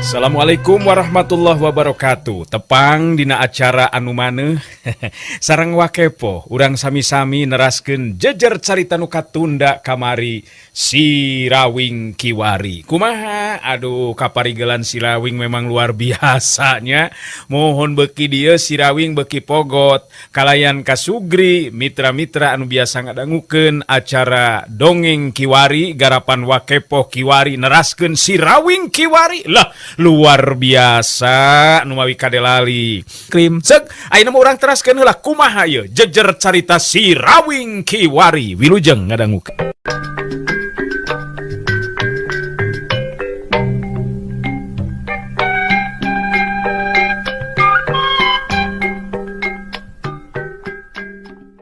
Assalamualaikum warahmatullahi wabarakatuh. Tepang dina acara anu maneuh sareng wakepo urang sami-sami neraskeun jejer carita nu katunda kamari Sirawing Kiwari. Kumaha? Aduh, kaparigelan Sirawing memang luar biasanya. Mohon beki dieu Sirawing beki pogot kalayan kasugri mitra-mitra anu biasa ngadangukeun acara dongeng Kiwari garapan wakepo Kiwari neraskeun Sirawing Kiwari. Lah, luar biasa nu mawi kadelali. Krim ceuk ayeuna mah urang teraskeun heula kumaha ieu jejer carita Sirawing Kiwari. Wilujeng ngadangukeun.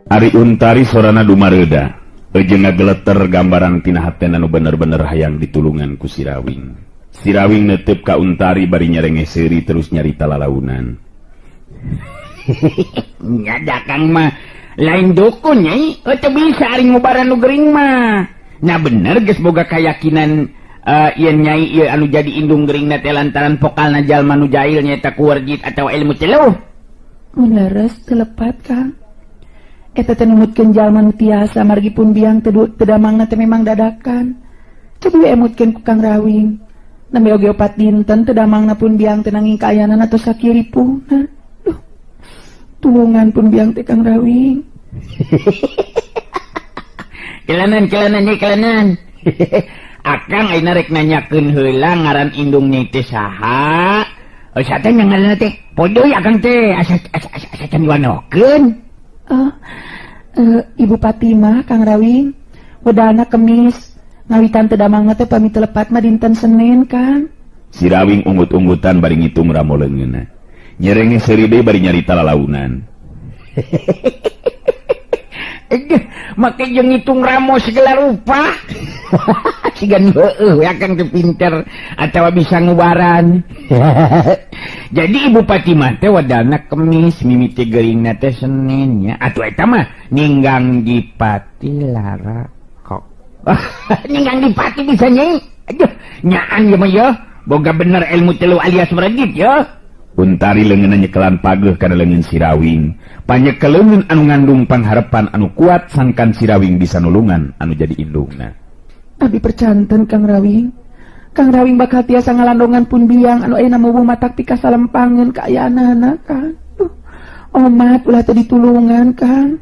Ari Untari sorana dumareuda, jeung ngageleter gambaran tina hatena nu bener-bener hayang ditulungan ku Sirawing. Sirawing netep ka Untari bari nyarenge seuri terus nyarita lalaunan. Nyada kang mah lain dukun nyai, teu bisa ari ngubaran nu gering mah. Nah bener geus boga kayakinan ieun nyai ieu anu jadi indung geringna teh lantaran pokalna jalma nu jahil nyaeta kuwarjit atawa ilmu celuh. Mun leres telepat Kang. Eta teh numutkeun jalma nu tiasa margi pun biang teu damangna teh memang dadakan. Coba emutkeun ku Kang Rawing. Nambe oge 4 dinten teu damangna pun biang teh nanging kaayanan atos sakiripuna. Duh. Tulungan pun biang teh Kang Rawing. Kelanan. Akang ayeuna rek nanyakeun heula ngaran indung nyai teh saha? Asa teh ngaranna teh podoy akang teh asa can diwanokeun. Ibu Fatimah Kang Rawing. Wedana Kemis. Ngawitan teu damangna teh pami telepat mah dinten Senin Kang. Sirawing unggut-unggutan bari ngitung ramo leungeunna. Nyerenge seuri deui bari nyarita lalaunan. Make jeung ngitung ramo segala rupa. Sigan heueuh we akang teu pinter atawa bisa ngubaran. Jadi Ibu Fatimah teh wadana Kemis, mimiti geuringna teh Senin nya. Atuh eta mah ninggang dipati lara kok. Ninggang dipati bisa nyai. Aduh, nyaan ya mah ya. Boga bener ilmu telu alias meredit ya. Untari leungeunna nyekelan pageuh kana leungeun Sirawing. Panyekeleun anu ngandung pangharepan anu kuat sangkan Sirawing bisa nulungan anu jadi indungna. Abi percanten Kang Rawing. Kang Rawing bakal tiasa ngalandongan pun biang anu ayeuna mubuh matak pika salempangeun kaayaanana Kang. Omat ulah teu ditulungan Kang.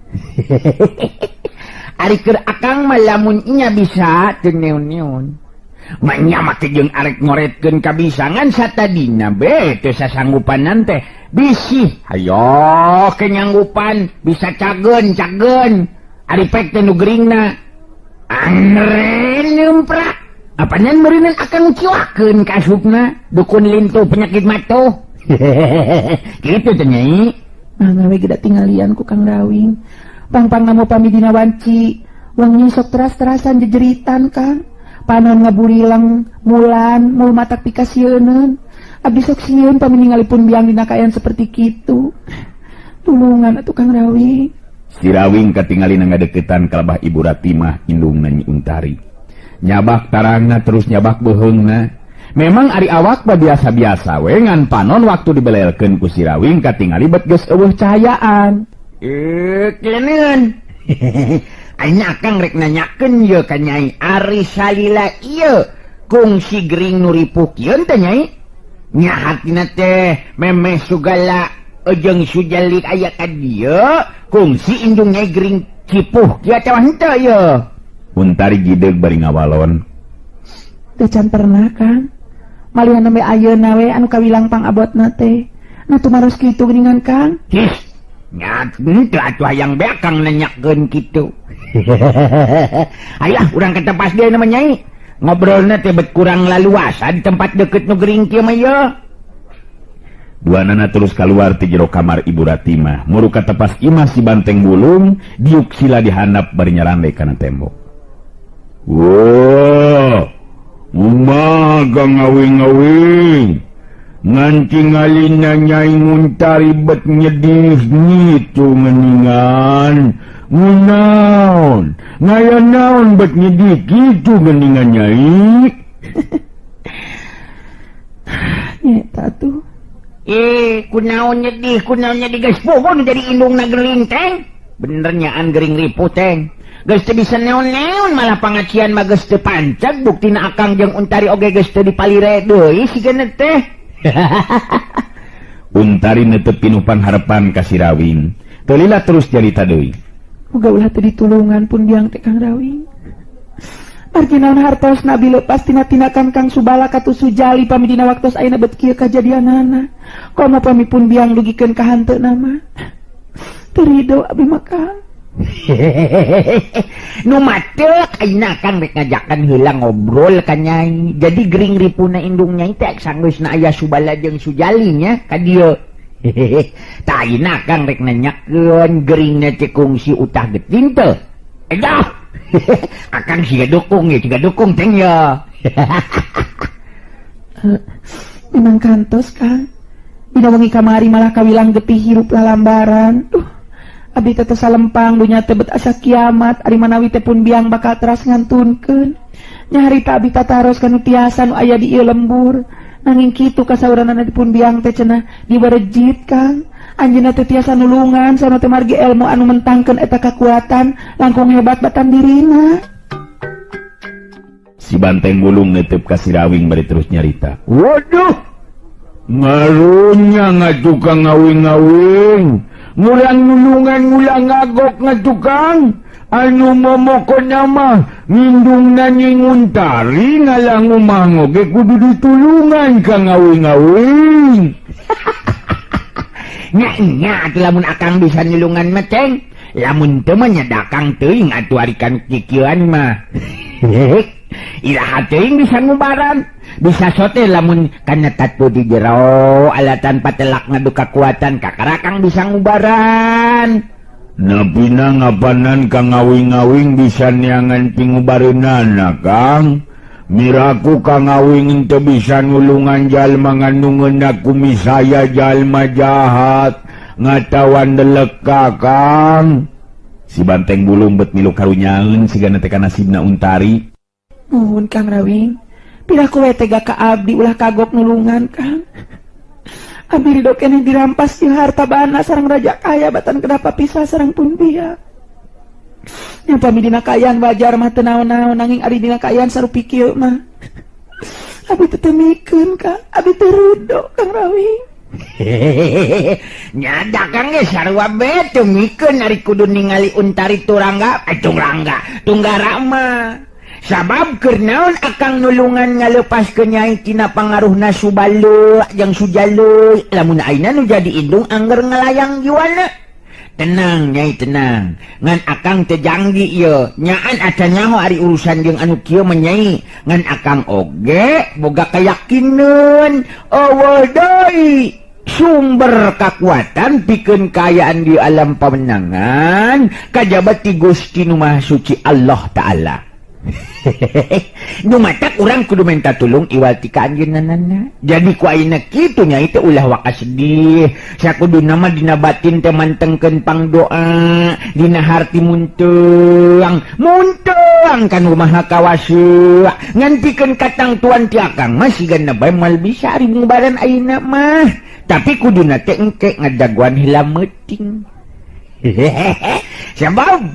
Ari keur akang mah lamun nya bisa teu neun-neun. Manya make jeung arek ngoretkeun kabisangan satadina be teu sasanggupanan teh bisi. Hayo kenyanggupan bisa cageun. Ari pek teh nu geuringna angren nyemprak. Apanan meureunna akang ciwakeun ka asupna dukun lintu penyakit matuh. Kitu teh nyai. Mangga we geda tinggalian ku Kang Rawing. Pang-pang namu pami dina wanci. Wangi sok teras-terasan jejeritan Kang. Panon ngaburilang mulan mul matak pikasieun. Abdi sok sieun pami ningalipun biang dina kaayaan seperti kitu. Tulungan atuh Kang Rawing. Sirawing katingalina ngadeukeutan ka Abah Ibu Ratimah indungna Nyi Untari. Nyabak tarangna terus nyabak beuheungna. Memang ari awak mah biasa-biasa we ngan panon waktu dibelelkeun ku Sirawing katingali bet geus eueuh cahayaan. Keleneun. Ayeuna akang rek nanyakeun ieu ka Nyai ari salila ieu kungsi gering nu ripuh kieu teh Nyai. Nya hatina teh memeh sugala jeung sujalik aya ka dieu kungsi indung Nyai gering cipuh kieu teh henteu ieu. Untari gideug bari ngawalon. Teu can pernah Kang. Malihan we ayeuna we anu kawilang pangabotna teh. Nu tumaros kitu geuningan Kang. Nya teu atuh hayang beak Kang nanyakeun kitu. Ayah urang ketepas deui na Nyai. Ngobrolna teh bet kurang laluasa di tempat deukeut nu gering kieu mah ye. Duanana terus kaluar ti jero kamar Ibu Ratimah. Muru katepas imah si banteng bulung diuk sila dihandap bari nyarande kana tembok. Wah, umaga ngawing-ngawing. Ngantingalina Nyai Untari bet nyedih ngitu ngeningan. Munaon, ngayan naon bet nyedih gitu geningan Nyai. Nyeta tuh. Kunaonnya di guys pohon jadi indung na gering teng. Benernya an gering ripu teng. Geus teu bisa neon-neon malah pangacian mah geus teu pancag buktina akang jeung Untari oge geus teu dipalire deui sigana teh. Untari netep pinupan harapan ka si Rawing. Teu lila terus carita deui. Muga ulah teu ditulungan pun biang teh Kang Rawing. Marginaon hartos nabi lepas tina tinakan Kang Subala katu Sujali pami dina waktos ayeuna bet kieu kajadianana. Komo pami pun biang dugikeun ka hanteuna mah. Teu ridho abdi mah Kang. Nu matek ayeuna Kang rek ngajakan heula ngobrol ka Nyai. Jadi gering ripuna indung Nyai teh sanggeusna aya Subala jeung Sujali nya ka dieu. Tah ayeuna Kang rek nanyakeun geringna teh kungsi utah geuting teu. Edah. Akang siga dukung teng ya. Memang kantos Kang. Dina wengi kamari malah kawilang getih hirup lalambaran. Abdi teh salempang dunya teh bet asa kiamat ari manawi teh pun biang bakal teras ngantunkeun. Nya harita abdi tataros kanu tiasa nu aya di ieu lembur. Nanging kitu kasauranana pun biang teh cenah dibarejit Kang. Anjeunna teh tiasa nulungan sareng teh margi ilmu anu mentangkeun eta kakuatan langkung hebat batan dirina. Si Banteng Bulung netep ka si Rawing bari terus nyarita. Waduh, ngarunya ngatukang ngawing-ngawing, mulang nulungan mulang ngagok ngatukang, anu momokonna mah ngindung nanying Untari ngalang umangoge kudu ditulungan ka ngawing-ngawing. Nya lamun akang bisa nulungan mah ceng, lamun teu mah nyadakang teuing atuh arikan kikieuan mah. Iraha teuing bisa ngubaran. Bisa sote lamun kana tatu di jero alatan patelak ngadu kakuatan kakarakang bisa ngubaran. Napina ngapanan ka ngawing-ngawing bisa niangan pingubareunana Kang. Miraku ka ngawing teu bisa nulungan jalma ngandungeun aku misaya jalma jahat ngatawan delek ka Kang. Si Banteng Bulung bet milu karunyaeun sigana teh kana nasibna Untari. Nuhun Kang Rawing. Piraku we tega ka abdi ulah kagok nulungan Kang. Abdi ridho keneh dirampas jeung harta bana sareng raja kaya batan kedapa pisah sareng pun biang. Nya pami dina kayaan wajar mah teu naon-naon nanging ari dina kayaan sarupi kieu mah. Abdi teu temikeun Kang, abdi teu ridho Kang Rawing. Nyada Kang ge sarua bae temikeun ari kudu ningali Untari Tunggara mah. Sabab keur naon akang nulungan ngalepaskeun Nyai tina pangaruhna Subalo jeung Sujalo lamun ayeuna nu jadi indung angger ngalayang jiwana. Tenang Nyai tenang, ngan akang teu janggi ieu nyaan acan nyaho ari urusan jeung anu kieu mah Nyai, ngan akang oge boga kayakineun eueuh deui sumber kakuatan pikeun kaayaan di alam pamenangan kajaba ti Gusti Nu Maha Suci Allah Ta'ala. Nu matak urang kudu minta tulung iwal ti ka anjeunna. Jadi ku ayeuna kitu Nyai teh ulah wakas sedih. Sakuduna mah dina batin teh mantengkeun pangdoa, dina harti munteuang kan Maha Kawasa. Ngan pikeun katang tuan ti akang mah sigana bae moal bisa ari ngubaran ayeuna mah. Tapi kuduna teh engke ngadaguan heula meuting. Sabab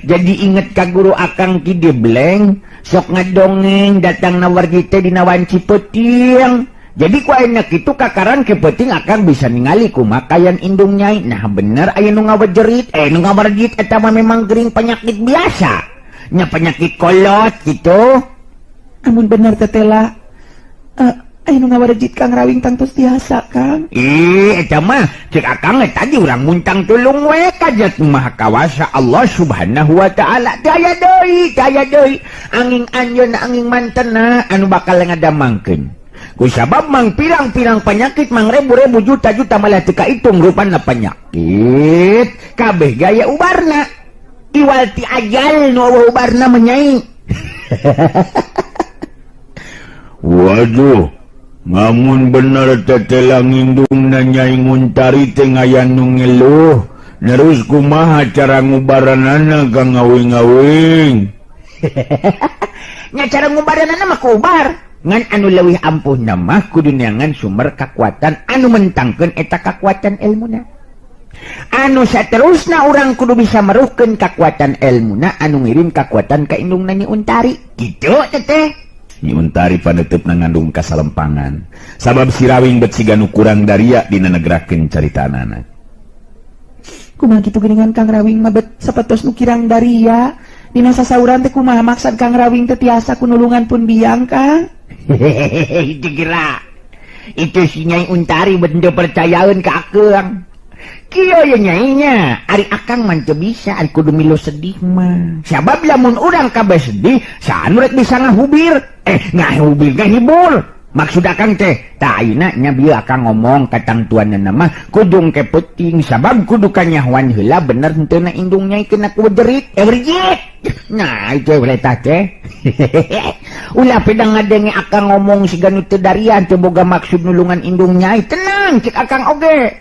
jadi inget ka guru akang Ki Debleng sok ngadongeng datang nawargi teh dina wanci peuting. Jadi ku ayeuna kitu kakaran ke peuting akang bisa ningali kumaha kayan indung Nyai. Nah bener aya nu ngawejerit nu ngawargit eta mah memang gering penyakit biasa. Nya penyakit kolot gitu. Amun bener teh tela anu ngawarejit Kang Rawing tangtos tiasa Kang. Eta mah cek akang tadi urang muntang tulung we ka Zat Maha Kawasa Allah Subhanahu wa Ta'ala. Daya deui anging anjeunna anging mantena anu bakal ngadamangkeun. Ku sabab mang pirang-pirang penyakit mang rebu-rebu juta-juta malah teu kaitung rupana penyakit kabeh gaya ubarna. Iwal ti ajal nu ubarna menyai. Waduh, ngamun bener tetelang indung na Nyai Untari teh aya nu ngeluh. Nerus kumaha cara ngubaranana ka ngawing-ngawing? Nya cara ngubaranana mah kubar. ngan anu leuwih ampuh mah kudu neangan sumber kekuatan anu mentangkeun eta kekuatan ilmuna. Anu saterusna urang kudu bisa meruhkeun kekuatan ilmuna anu ngirim kekuatan ka indungna Nyi Untari. Kitu teteh. Nyi Untari paneuteupna ngandung kasalempangan. Sabab si Rawing bet siga nu kurang daria dina negerakeun caritanana. Kumaha kitu geuningan Kang Rawing mah bet sapatos nu kirang daria. Dina sasauran teh kumaha maksad Kang Rawing teh tiasa kunulungan pun biang Kang? Hehehe, dikira itu si Nyai Untari benda percayaun ke akang. Kiyo ya nyainya, ari akang man teu bisa, ari kudu milu sedih mah. Sabab lamun urang kabeh sedih, saan rek bisa ngahubir. Ngahubir ngahibur. Maksud akang teh, ta ayeuna nya bieu akang ngomong ka tang tuanna mah kudu ke penting sabab kudu kanyahoan heula bener henteu na indung nyai kena ku jerit, berjit. Nah, itu eta teh. Ulah pedang ngadenge akang ngomong siga nu teu darian teu boga maksud nulungan indung nyai. Tenang, cik akang oge.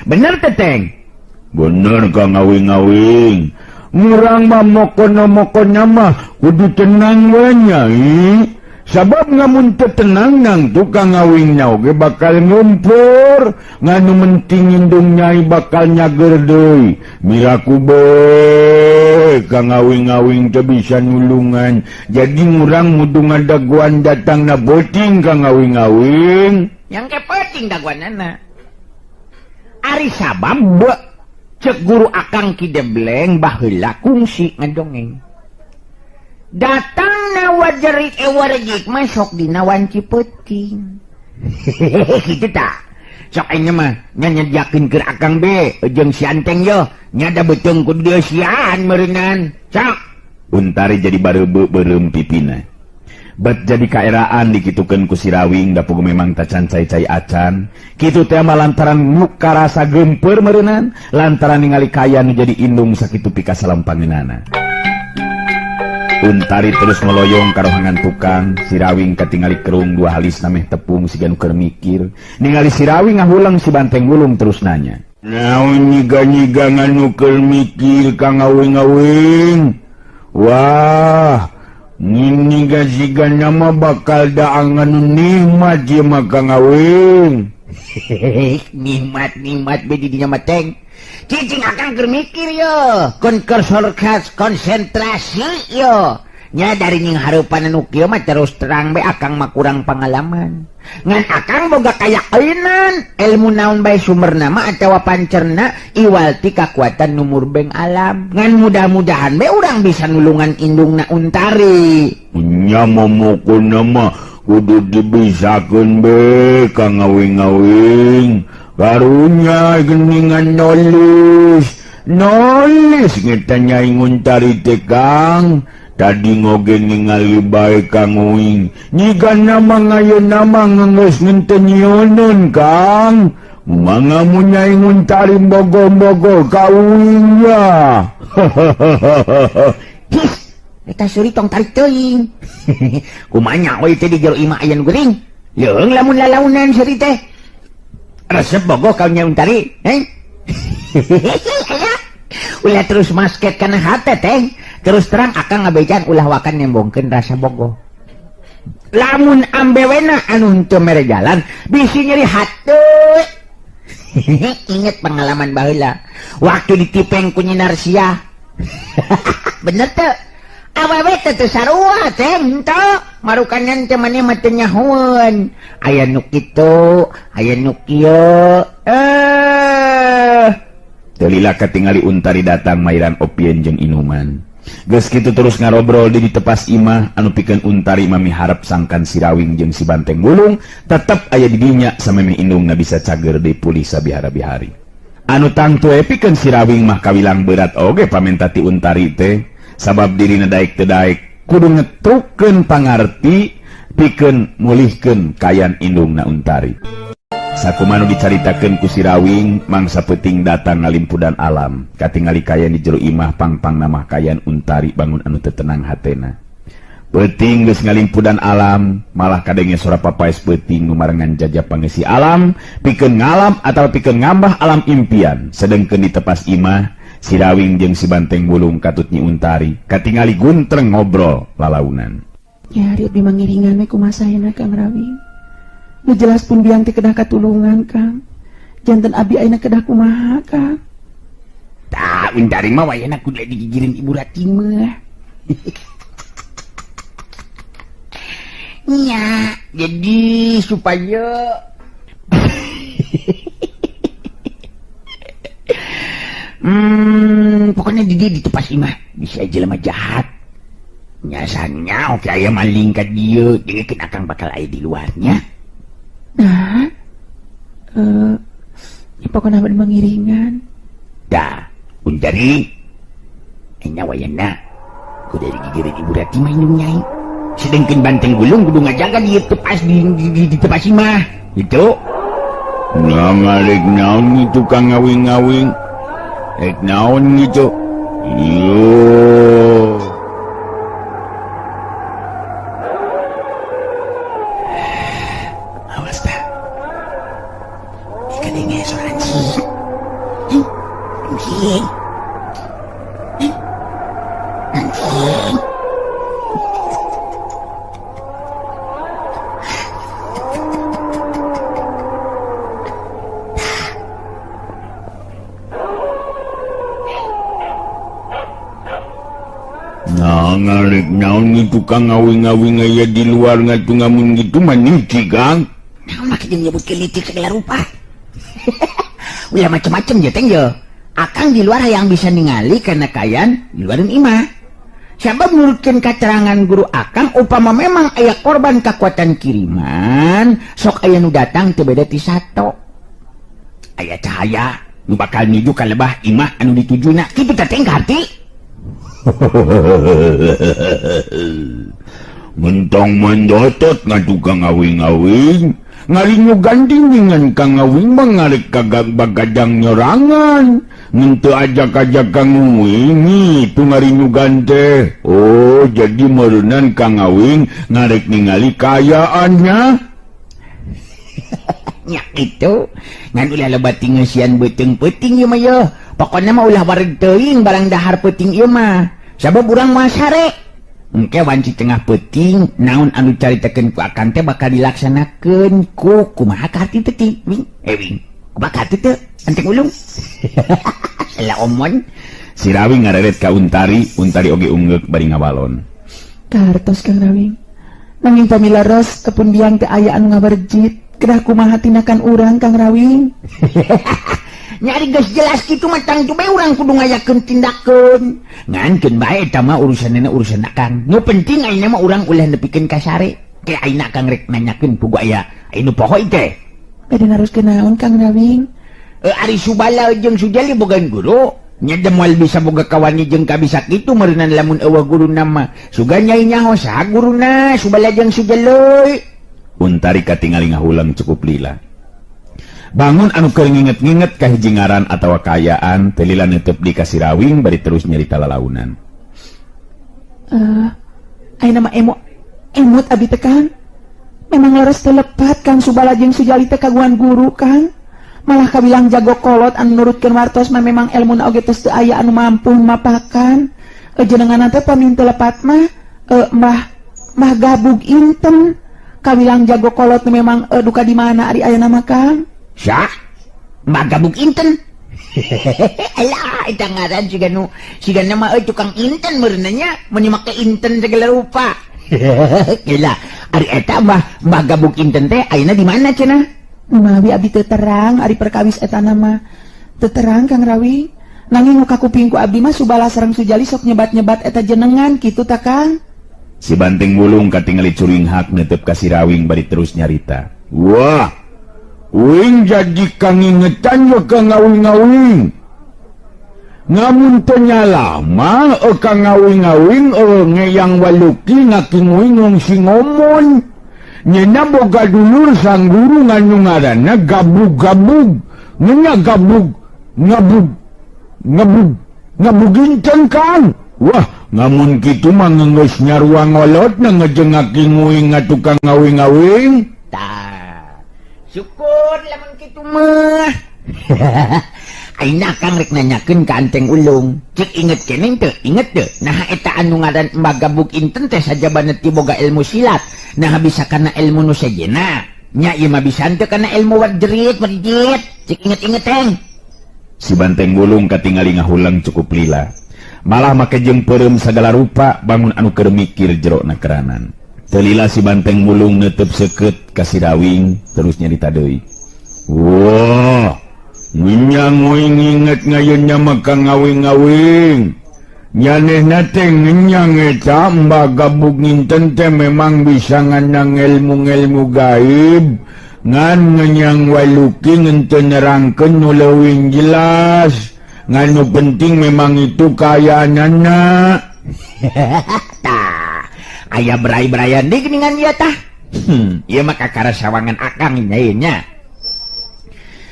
Bener teteng. Bener Kang Ngawing-ngawing. Murang mah mokona mah kudu tenang we Nyai. Sabab ngamun teu tenang nang tukang ngawingnya oge bakal ngumpur. Nganu menting indung Nyai bakal nyager deui. Miraku be Kang Ngawing-ngawing teu bisa nulungan. Jadi murang mudu ngadaguan datangna boting Kang Ngawing-ngawing. Yang kepenting daguanana. Ari sabab cek guru akang Kidebleng baheula kungsi ngadongeng. Datang na wajerik ewarjik masuk dina wanci peuting. Kitu tah. Sok ayeuna mah nya nyediakeun keur akang be jeung si Anteng yo nya da beuteung kudu dieu sian meureunnan. Sok. Untari jadi bareubeu beureum pipina. Bet jadi kaeraan dikitukeun ku si Rawing da puguh memang tacan cai-cai acan. Kitu teh mah lantaran muka rasa gempeur meureunnan, lantaran ningali kaya nu jadi indung sakitu pikasalempangeunana. Untari terus meloyong karohangan tukang. Si Rawing katingali kerung dua halis nameh tepung siga nu keur mikir. Ningali si Rawing ngahulang si Banteng Wulung terus nanya. Naon nyiga-nyiga nganu keur mikir Kang Ngawing-ngawing? Wah, nyiga siga nama bakal daangan nikmat ieu mah Kang Ngawing. Nikmat bedi dinya mah teng. Cicing akang keur mikir yo, konsentrasi yo. Nya dari nying hareupan anu kieu mah terus terang be akang mah kurang pengalaman. Ngan akang boga kayakeunan, ilmu naon bae sumberna mah atawa pancerna iwalti kakuatan nu murbeng alam. Ngan mudah-mudahan be urang bisa nulungan indungna Untari. Nya momokonna mah kudu dibisakeun be Kang Ngawing-ngawing. Karunya geningan nulis ngeta Nyai Untari teh Kang. Tadi ngoge ningali bae Kang Uing. Nyiga nama ngayeuna mah geus ngenten nyieunun Kang. Mangga mun Nyai Untari bogo-bogo ka Uing ya. His, eta suri tong tarik teuing. Kumaha we teh di jero imah aya nu geuring. Leung lamun lalaunan suri teh. Resep bogoh kau Nyai Untari, ulah terus masket kana hate teh. Terus terang akang ngabejan ulah wakan nembongkeun rasa bogoh. Lamun ambewena anu henteu mere jalan, bisi nyeri hateuy. Inget pengalaman baheula waktu ditipeng ku Nyi Narsia. Bener teu? Awewe teu sarua teh henteu. Marukanyan teh maneh mah teu nyahoeun. Aya nu kitu, aya nu kieu. Telila katingali Untari datang mairan opieun jeung inuman. Geus kitu terus ngarobrol di tepas imah anu pikeun Untari mami harap sangkan si Rawing jeung si Banteng Wulung tetep aya di dinya samemeh indungna bisa cager deui pulih sabihara-bihari. Anu tangtu pikeun si Rawing mah kawilang berat oge pamenta ti Untari teh sabab dirina daek teu daek kudu ngetrukeun pangarti pikeun mulihkeun kayan indungna Untari. Sakumanu dicaritakeun ku si Rawing mangsa peuting datang ngalimpudan alam katingali kayan di jero imah pangpang namah kayan Untari bangun anu teu tenang hatena. Peuting geus ngalimpudan alam malah kadenge sora papaes peuting nu marengan jajah pangeusi alam pikeun ngalam atawa pikeun ngambah alam impian. Sedengkeun di tepas imah si Rawing jeung si Banteng Wulung katut Nyi Untari katingali guntreng ngobrol lalaunan. Ya, hari abdi mangiringan we kumasahena Kang Rawing. Nu jelas pun biang teh kedah katulungan Kang. Janten abdi ayeuna kedah kumaha Kang. Tak, Untari mah wayana kudu digigirin Ibu Rati mah. Nya, jadi supaya pokoknya di tepas imah bisa jelema jahat. Nyasanya oke aya maling ka dieu, jadi kan akang bakal aya di luarnya. Nah, pokoknya abdi mangiringan. Dah, Untari, enya wayana kudu digigirin Ibu Rati mah indung nyai. Sedangkan banteng gulung kudu ngajaga di tepas di tepas imah gitu. Ngalek naon nih tukang ngawing-ngawing. Naon gitu. Yo. Awas dah. Ikan ini suara anjing. Anjing. Anjing. Ngalek naon nih tukang ngawing-ngawing aya di luar ngatu ngamun gitu maniki Kang. Nah, makin nyebut kelitik segala rupa. Ulah macem-macem ya teng ya. Akang di luar yang bisa ningali karena kayan di luarin imah. Sabab menurutkan keterangan guru akang upama memang aya korban kekuatan kiriman, sok aya nu datang teu beda ti sato. Aya cahaya nu bakal nuju ka lebah imah anu ditujuna. Kitu teh teh hati. Mentong mendotot nga tukang ngawing-ngawing. Ngarinyo ganding dengan kang ngawing mangarek kagak bagadang nyorangan. Ngente ajak-ajak kang ngawing itu ngarinyo gante. Oh, jadi merenan kang ngawing ngarek ningali kayaannya. Nya itu ngan ulah lebat ngeusian beuteung peuting ieu mah yeuh. Pokona mah ulah wareg teuing barang dahar peuting ieu mah. Sabab urang mah sare. Engke wanci tengah peuting naon anu caritakeun ku akang teh bakal dilaksanakeun ku kumaha ka harti teh Wing? Wing. Kumaha ka teh anteng ulung. Lah omon. Si Rawing ngareret ka Untari oge ungeuk bari ngabalon. Kartos Kang Rawing. Nanging pamilaros kepun biang teh aya anu ngaberjit. Kedah kumaha tindakan urang Kang Rawing. Nyari geus jelas kitu mah tang teu bae urang kudu ngayakeun tindakeun. Ngankeun bae eta mah urusanna urusan akang. Nu penting ayeuna mah urang ulah nepikeun ka sare. Ke ayeuna akang rek nanyakeun pugu aya anu poho teh. Bade naruskeun naon Kang Rawing? Ari Subala jeung Sujali bogan guru. Nya moal bisa boga kawani jeung kabisa kitu meureunna lamun eueuh guruna mah. Sugan nyai nyaho saha guruna Subala jeung Sujali. Untari katingali ngahulang cukup lila. Bangun anu keur nginget-nginget ka hiji ngaran atawa kayaan teu lila neuteub di ka si Rawing bari terus nyarita lalaunan. Ayeuna mah emut abdi teh Kang. Memang leres teu lepat Kang Subala jeung Sujali teh kaguan guru Kang. Malah kabilang jago kolot anu nurutkeun wartos mah memang elmuna oge teu aya anu mampu mapakan. Jenengan teh pamin teu lepat mah mah gabug inten. Kabilang jago kolot memang duka di mana ari ayeuna mah Kang? Syah, mbak gabuk inten. Alah, eta ngaran siga nama tukang inten meureunanya mun make inten segala rupa. Gila, ari eta mbak gabuk inten teh ayeuna di mana cenah? Mawi abdi teu terang ari perkawis eta nama. Teu terang Kang Rawing. Nanging nu kakupingku abdi mah Subala sareng Sujali sok nyebat-nyebat eta jenengan kitu ta Kang? Si Banteng Wulung katingali curing hak neuteub ka si Rawing bari terus nyarita. Wah, Wing jadi kang ingetan ya kang ngawing-ngawing. Ngamun tanya lama kang ngawing-ngawing ngeyang waluki ngaking wing si ngomon. Nyena boga dulur sang guru nganu ngaranna gabug-gabug. Ngenya ngabugin kang. Wah, ngamun kitu mah ngeus nyarua ngolot na ngejengaking wing tukang ngawing-ngawing. Tah. Syukur lamun kitu mah. Aina Kang rek nanyakeun ka Anteng Ulung. Cek inget keneng teu? Inget teu? Nah eta anu ngaran Mbah Gabuk Inten teh sajabana ti boga ilmu silat. Nah bisa kana ilmu nu sejenna. Nya ieu mah bisa teu kana ilmu warjerit. Cek inget-inget teng. Si Banteng Bulung katingali ngahulang cukup lila. Malah make jeung peureum sagala rupa bangun anu keur mikir jero na keranan. Teu lila si Banteng Bulung neuteup seukeut ka si Rawing terus nyarita deui. Wah, ngenyang wing inget ngayeunnya maka ngawing-ngawing. Nyanehna teh ngenyang eta Mbah Gabuk Nginten teh memang bisa ngandang ilmu-ilmu gaib. Ngan ngenyang waluki ngente nerangkeun nu leuwih jelas. Nganu penting memang itu kayaanana. Tah, aya berai-berayan deui geuningan ieu tah. Ieu mah kakara sawangan akang nya.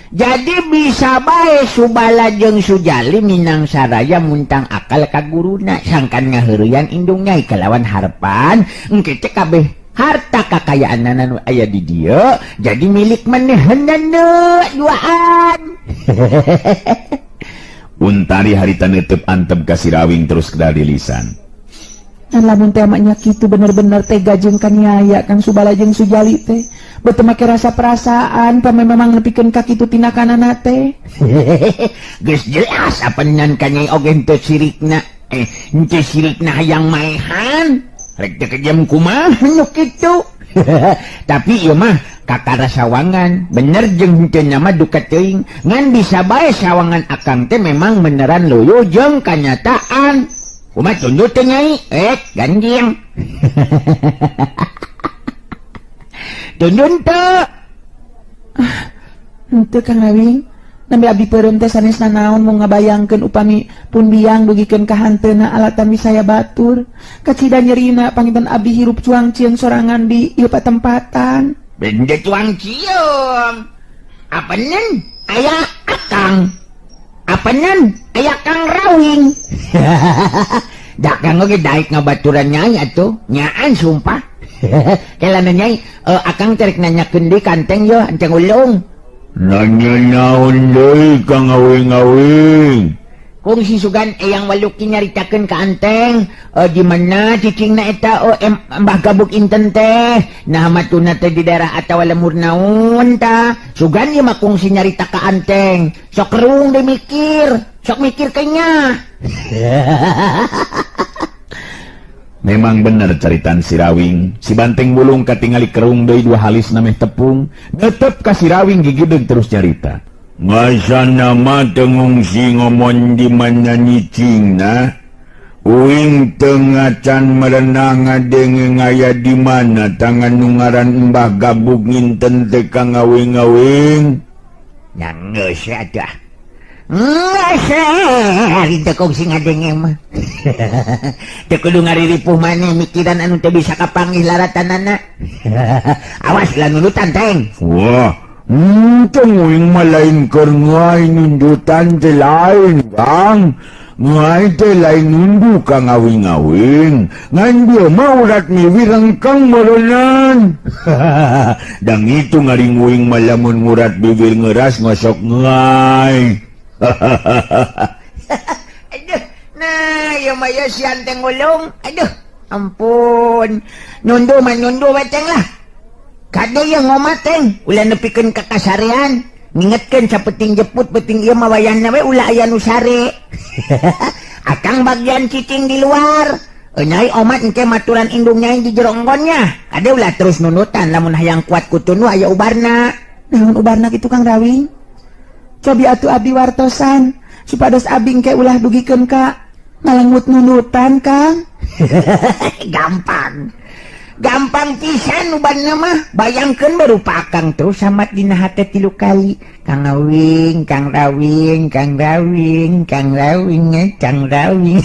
Jadi bisa bae Subala jeung Sujali minang saraya muntang akal ka guruna sangkan ngaheureuyan indung Nyai kalawan harapan engke teh kabeh harta kakayaanna nu aya di dieu jadi milik manehanna duaan. Untari harita neuteup antep ka si Rawing terus kedadi lisan. Dan lamun teh maknya kitu bener-bener tega jeung kaniaya Kang Subala jeung Sujali teh. Beuteung make rasa perasaan pame memang nepikeun ka kitu tinakanana teh. Geus jelas apenan ka Nyai oge henteu sirikna. Henteu sirikna hayang maehan. Rek teu kejam kumaha nu kitu. Tapi ieu mah kakara sawangan, bener jeung henteu nama duka teuing. Ngan bisa bae sawangan akang teh memang beneran loyo jeung kanyataan. Kumaha tunduk teh Nyai? Ganjing. Tundun teu. Henteu Kang Rawing. Nambe abdi peureum teh sanes nanaon mau ngabayangkeun upami pun biang dugikeun ka hanteuna alatan wisaya batur. Kacida nyerina panginten abdi hirup cuang cieun sorangan di ieu patempatan. Benda cuang cium. Apanen? Aya akang. Apanen? Aya Kang Rawing. Dak kang oge daek ngabaturan Nyai atuh. Nyaan sumpah. Kelana Nyai, akang terek nanyakeun deui kanteng yo Anteng Ulung. Nanya naon deui ka ngawing-ngawing? Kung si Sugan eyang waluki nyaritakeun ka Anteng, di mana cicingna eta Mbah Gabuk Inten teh. Nah matuna teh di daerah atawa lemur naon ta. Sugan ieu mah kung si nyarita ka Anteng. Sok reung deui mikir, sok mikir kenya. Memang bener caritan si Rawing. Si Banteng Bulung katingali kerung deui dua halis nameh tepung. Netep ka si Rawing gigideug terus carita. Ngasana mah teu ngungsi ngomong di mana nyicingna. Uing teu ngacan merenang ngadenge ngaya di mana tangan nu ngaran Mbah Gabuk Nginten teh ka ngawing-ngawing. Nya geus atuh. Hari teu kongsi ngadenge mah. Teu kudu ngariripuh maneh mikiran anu teu bisa kapanggih laratanana. Awas lah nunutan teng. Wah, tengwing malain keur ngai nundutan teh lain, Kang. Ngai teh lain nundu ka ngawing-ngawing. Ngan dia mah urat miwi rengkang meureunnan. Dang itu ngaringuing malamun murat bibir ngeras ngosok ngai. Aduh, nah, ya maya si Anteng Ulung. Aduh, ampun. Nundu bateng lah. Kade yang ngomateng, ulah nepikeun ka kasarean. Ngingetkeun sapeting jeput peting ieu mah wayahna we ulah aya nu sare. Akang bagian cicing di luar. Nyai omat engke maturan indung Nyai di jero enggonnya. Kade ulah terus nunutan lamun hayang kuat kutunu aya ubarna. Naon ubarna kitu Kang Rawing? Cobi atuh abdi wartosan supados abdi engke ulah dugikeun ka ngalengut nunutan Kang. Gampang pisan ubarna mah. Bayangkeun berupa akang terus samat dina hate 3 kali. Kang Rawing, Kang Rawing, Kang Rawing, Kang Rawing, Kang Rawing.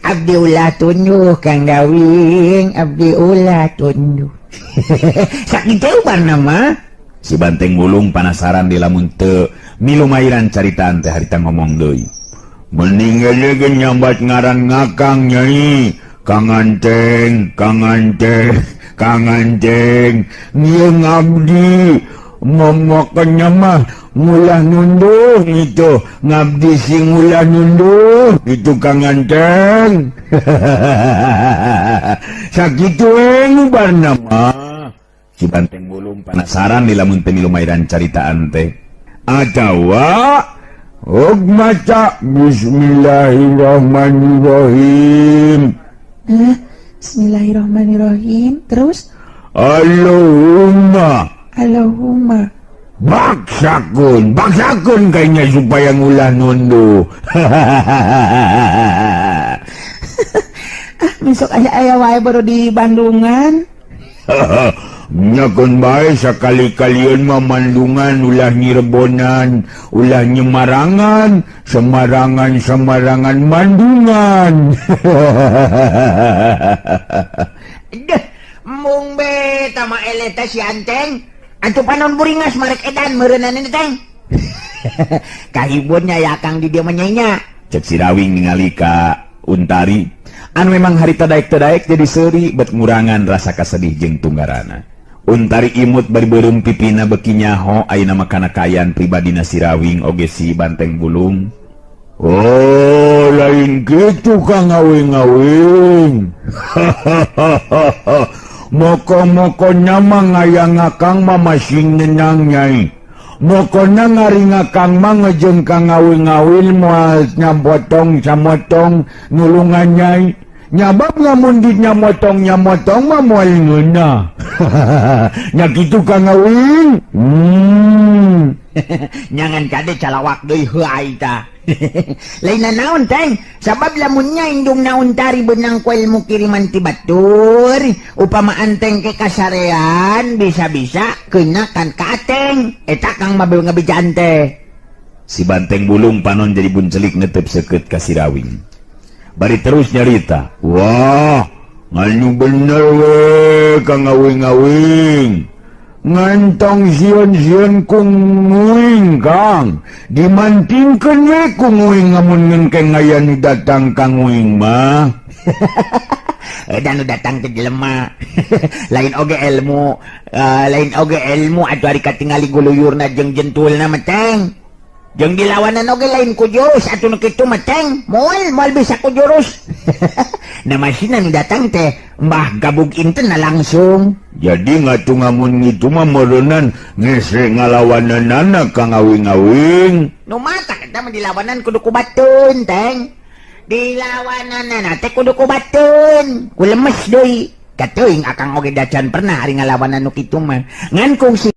Abdi ulah tunduh Kang Rawing, abdi ulah tunduh. Sakit ubarna mah. Si Banteng Bulung panasaran di lamun teu milumairan caritaan teh harita ngomong deui. Mending ge nyambat ngaran ngakang Nyai. Kang Anteng, Kang Anteng, Kang Anteng. Nyeung abdi momokeunnya mah ngulah nunduh itu ngabdi sing ngulah nunduh itu Kang Anteng. Sakitu ngubar nama. Si Banteng Bulung penasaran di lamun teu lumairan caritaan teh. Atawa og maca Bismillahirrahmanirrahim. Bismillahirrahmanirrahim. Terus Allahumma baksakeun kayaknya supaya ngulah nunduh. besok aya wae baru di Bandungan. Nyakun bae sakali-kalian memandungan ulah nyirebonan ulah nyemarangan semarangan mandungan. Mung be tama eleta si Anteng atuh panon buringas marek edan meureunana teng. Kahibunnya ya Kang di dia menyainya. Cek si Rawing ningali ka Untari anu memang harita daek-daek jadi seuri bet ngurangan rasa kasedih jeung tunggarana. Untari imut bari beureum pipina beuki nyaho ayeuna mah kana kaayaan pribadina si Rawing oge si Banteng Bulung. Oh, lain gitu Kang ngawing-ngawing. Moko-mokonya mah ngayang Kang mah masih nyenang nyai. Mokona ngaringa Kang mah ngejeng Kang ngawing-ngawing moal nyamotong nulungan nyai. Nyabab ngamun di nyamotong mah moal ngeunah. Nya kitu Kang ngawing. Nyangan kade calawak deui heuai ta. Lain naon teng sabab lamunnya indung na Untari benang ku ilmu kiriman ti batur upama Anteng ke kasarean bisa-bisa keunakan ka Ateng eta Kang mah beuh ngabijaan teh. Si Banteng Bulung panon jadi buncelik netep seukeut ka si Rawing. Bari terus nyarita. Wah, nganu bener we Kang ngawing-ngawing. Ngantong sieun-sieun kung nguing Kang. Dimantingkeun we ku nguing ngamun ngengkeng aya nu datang ka nguing mah. Dan datang ke jelema. Lain oge ilmu atuh ari katingali guluyurna jeung jentulna mah teng. Jeung dilawanan oge lain ku jurus atuh nu kitu mah teng. Moal bisa ku jurus. Na masina nu datang teh mbah gabug intena langsung. Jadi ngatu ngamun ngitu mah meureunnan ngese ngalawananana Kang ngawing-ngawing. Nu matak eta mah dilawanan kudu ku bateun teng. Dilawananana teh kudu ku bateun. Ku lemes deui. Kateuing akang oge dacan pernah ari ngalawanan nu kitu mah. Ngan kungsi